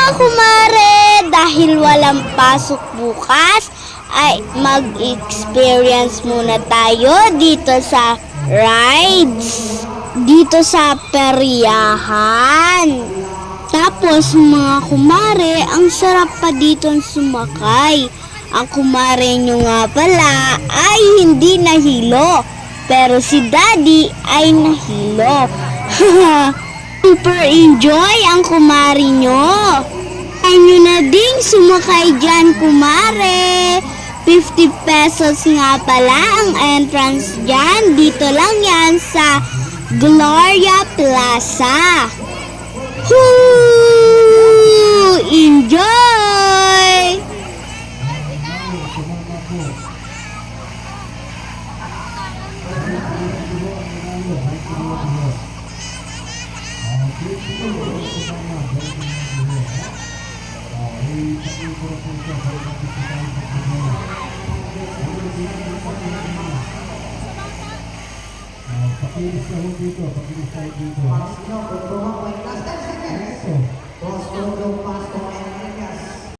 mga kumare, dahil walang pasok bukas, ay mag-experience muna tayo dito sa rides. Dito sa peryahan. Tapos mga kumare, ang sarap pa dito sumakay. Ang kumare nyo nga pala ay hindi nahilo. Pero si Daddy ay nahilo. Super enjoy ang kumare nyo. Kaya nyo na ding sumakay dyan kumare. 50 pesos nga pala ang entrance dyan. Dito lang yan sa Gloria Plaza. Woo! Enjoy! Pakilis tayo dito, pakilis tayo dito.